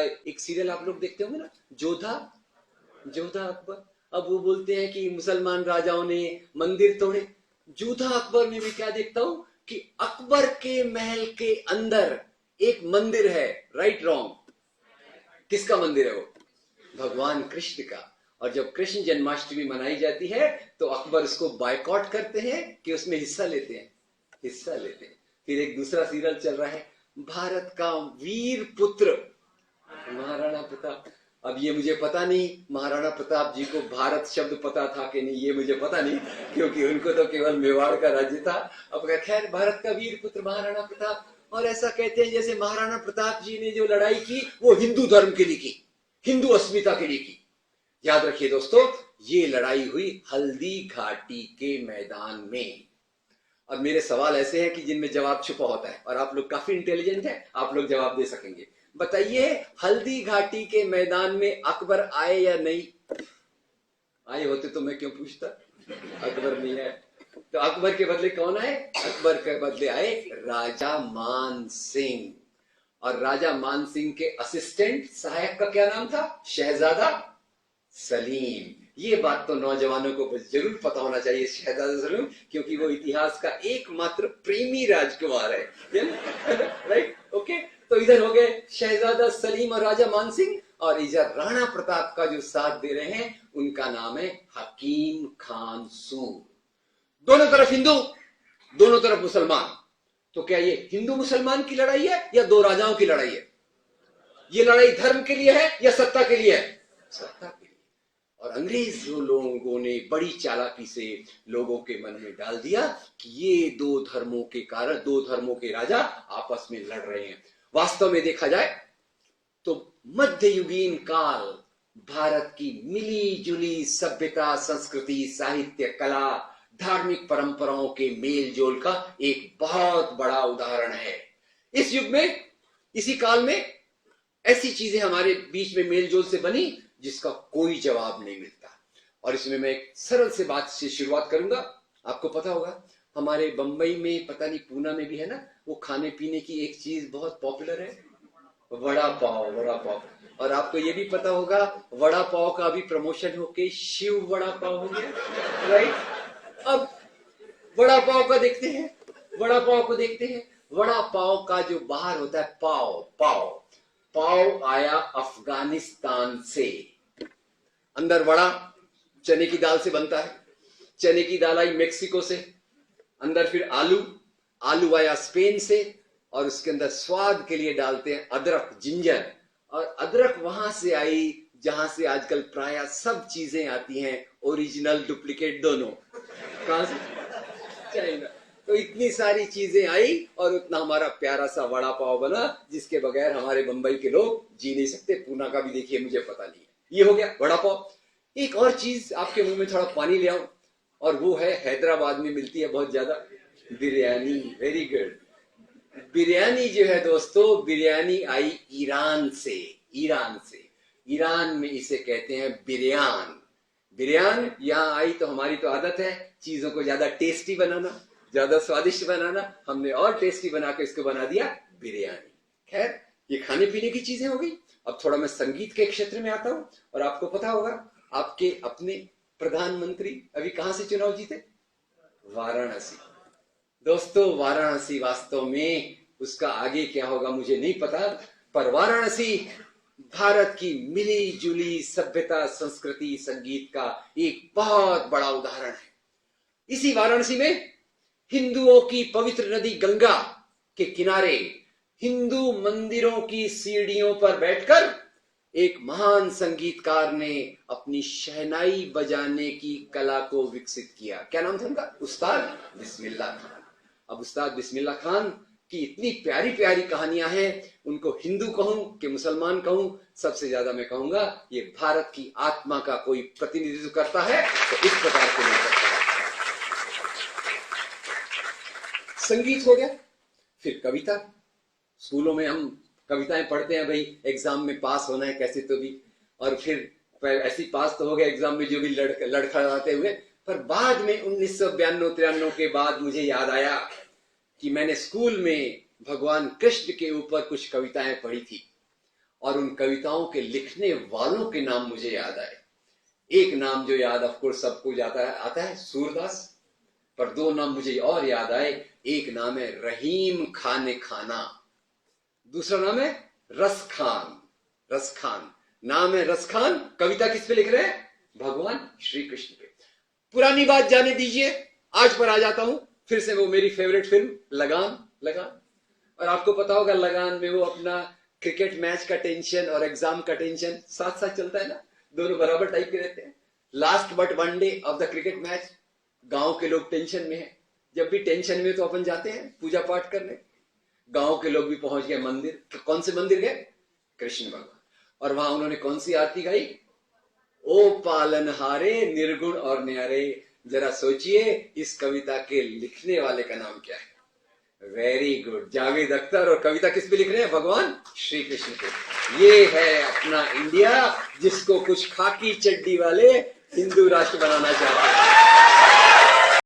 एक सीरियल आप लोग देखते होंगे ना, जोधा जोधा अकबर। अब वो बोलते हैं कि मुसलमान राजाओं ने मंदिर तोड़े। जोधा अकबर में मैं क्या देखता हूं कि अकबर के महल के अंदर एक मंदिर है। Right wrong? किसका मंदिर है वो? भगवान कृष्ण का। और जब कृष्ण जन्माष्टमी मनाई जाती है तो अकबर उसको बायकॉट करते हैं कि उसमें हिस्सा लेते हैं, हिस्सा लेते हैं। फिर एक दूसरा सीरियल चल रहा है, भारत का वीर पुत्र महाराणा प्रताप। अब ये मुझे पता नहीं महाराणा प्रताप जी को भारत शब्द पता था कि नहीं, ये मुझे पता नहीं, क्योंकि उनको तो केवल मेवाड़ का राज्य था। अब खैर, भारत का वीर पुत्र महाराणा प्रताप। और ऐसा कहते हैं जैसे महाराणा प्रताप जी ने जो लड़ाई की वो हिंदू धर्म के लिए की, हिंदू अस्मिता के लिए की। याद रखिए दोस्तों, ये लड़ाई हुई हल्दी घाटी के मैदान में। अब मेरे सवाल ऐसे हैं कि जिनमें जवाब छुपा होता है, और आप लोग काफी इंटेलिजेंट हैं, आप लोग जवाब दे सकेंगे। बताइए, हल्दी घाटी के मैदान में अकबर आए या नहीं आए? होते तो मैं क्यों पूछता। अकबर नहीं आए तो अकबर के बदले कौन आए? अकबर के बदले आए राजा मान सिंह। और राजा मान सिंह के असिस्टेंट सहायक का क्या नाम था? शहजादा सलीम। ये बात तो नौजवानों को जरूर पता होना चाहिए, शहजादा सलीम, क्योंकि वो इतिहास का एकमात्र प्रेमी राजकुमार है। राइट? ओके, तो इधर हो गए शहजादा सलीम और राजा मान सिंह, और इधर राणा प्रताप का जो साथ दे रहे हैं उनका नाम है हकीम खान सूर। दोनों तरफ हिंदू, दोनों तरफ मुसलमान। तो क्या ये हिंदू मुसलमान की लड़ाई है या दो राजाओं की लड़ाई है? ये लड़ाई धर्म के लिए है या सत्ता के लिए है? सत्ता के लिए। और अंग्रेज लोगों ने बड़ी चालाकी से लोगों के मन में डाल दिया कि ये दो धर्मों के कारण, दो धर्मों के राजा आपस में लड़ रहे हैं। वास्तव में देखा जाए तो मध्ययुगीन काल भारत की मिली जुली सभ्यता, संस्कृति, साहित्य, कला, धार्मिक परंपराओं के मेल जोल का एक बहुत बड़ा उदाहरण है। इस युग में, इसी काल में ऐसी चीजें हमारे बीच में मेल जोल से बनी जिसका कोई जवाब नहीं मिलता। और इसमें मैं एक सरल से बात से शुरुआत करूंगा। आपको पता होगा हमारे बंबई में, पता नहीं पूना में भी है ना, वो खाने पीने की एक चीज बहुत पॉपुलर है, वड़ा पाव। वड़ा पाव। और आपको ये भी पता होगा वड़ा पाव का अभी प्रमोशन होके शिव वड़ा पाव हो गया। राइट? अब वड़ा पाव का देखते हैं, वड़ा पाव को देखते हैं। वड़ा पाव का जो बाहर होता है पाव, पाव पाव आया अफगानिस्तान से। अंदर वड़ा चने की दाल से बनता है, चने की दाल आई मेक्सिको से। अंदर फिर आलू, आलू आया स्पेन से, और उसके अंदर स्वाद के लिए डालते हैं अदरक, जिंजर। और अदरक वहां से आई जहां से आजकल प्राय सब चीजें आती हैं, ओरिजिनल डुप्लीकेट दोनों। कहां से? चाइना। तो इतनी सारी चीजें आई और उतना हमारा प्यारा सा वड़ा पाव बना जिसके बगैर हमारे बंबई के लोग जी नहीं सकते। पूना का भी देखिए, मुझे पता नहीं है। ये हो गया वड़ा पाव। एक और चीज आपके मुंह में थोड़ा पानी ले आऊं, और वो है हैदराबाद में मिलती है बहुत ज्यादा, बिरयानी। Very good. बिरयानी जो है दोस्तों, बिरयानी आई ईरान से। ईरान से, ईरान में इसे कहते हैं बिरयान। बिरयान यहाँ आई तो हमारी तो आदत है चीजों को ज्यादा टेस्टी बनाना, ज्यादा स्वादिष्ट बनाना। हमने और टेस्टी बना के इसको बना दिया बिरयानी। खैर, ये खाने पीने की चीजें हो गई। अब थोड़ा मैं संगीत के क्षेत्र में आता हूं। और आपको पता होगा आपके अपने प्रधानमंत्री अभी कहां से चुनाव जीते? वाराणसी। दोस्तों, वाराणसी वास्तव में उसका आगे क्या होगा मुझे नहीं पता, पर वाराणसी भारत की मिली जुली सभ्यता, संस्कृति, संगीत का एक बहुत बड़ा उदाहरण है। इसी वाराणसी में हिंदुओं की पवित्र नदी गंगा के किनारे हिंदू मंदिरों की सीढ़ियों पर बैठकर एक महान संगीतकार ने अपनी शहनाई बजाने की कला को विकसित किया। क्या नाम था उनका? उस्ताद बिस्मिल्लाह खान। अब उस्ताद बिस्मिल्लाह खान की इतनी प्यारी प्यारी कहानियां हैं। उनको हिंदू कहूं कि मुसलमान कहूं, सबसे ज्यादा मैं कहूंगा ये भारत की आत्मा का कोई प्रतिनिधित्व करता है तो इस प्रकार के लोग करता है। संगीत हो गया, फिर कविता। स्कूलों में हम कविताएं पढ़ते हैं, भाई एग्जाम में पास होना है कैसे तो भी, और फिर ऐसी पास तो हो गया एग्जाम में जो भी लड़खड़ाते हुए। पर बाद में 1992-93 के बाद मुझे याद आया कि मैंने स्कूल में भगवान कृष्ण के ऊपर कुछ कविताएं पढ़ी थी, और उन कविताओं के लिखने वालों के नाम मुझे याद आए। एक नाम जो याद ऑफ कोर्स सबको आता है सूरदास, पर दो नाम मुझे और याद आए। एक नाम है रहीम खान खाना, दूसरा नाम है रस खान। रस खान नाम है, रस खान कविता किस पे लिख रहे हैं? भगवान श्री कृष्ण पे। पुरानी बात जाने दीजिए, आज पर आ जाता हूं फिर से। वो मेरी फेवरेट फिल्म लगान। लगान, और आपको पता होगा लगान में वो अपना क्रिकेट मैच का टेंशन और एग्जाम का टेंशन साथ साथ चलता है ना, दोनों बराबर टाइप के रहते हैं। Last but one day of the cricket match, गांव के लोग टेंशन में हैं। जब भी टेंशन में तो अपन जाते हैं पूजा पाठ करने। गांव के लोग भी पहुंच गए मंदिर। कौन से मंदिर गए? कृष्ण भगवान। और वहां उन्होंने कौन सी आरती गाई? ओ पालनहारे निर्गुण और न्यारे। जरा सोचिए इस कविता के लिखने वाले का नाम क्या है? Very good, Javed Akhtar. और कविता किस पे लिख रहे हैं? भगवान श्री कृष्ण पे। ये है अपना इंडिया जिसको कुछ खाकी चड्डी वाले हिंदू राष्ट्र बनाना चाहते हैं।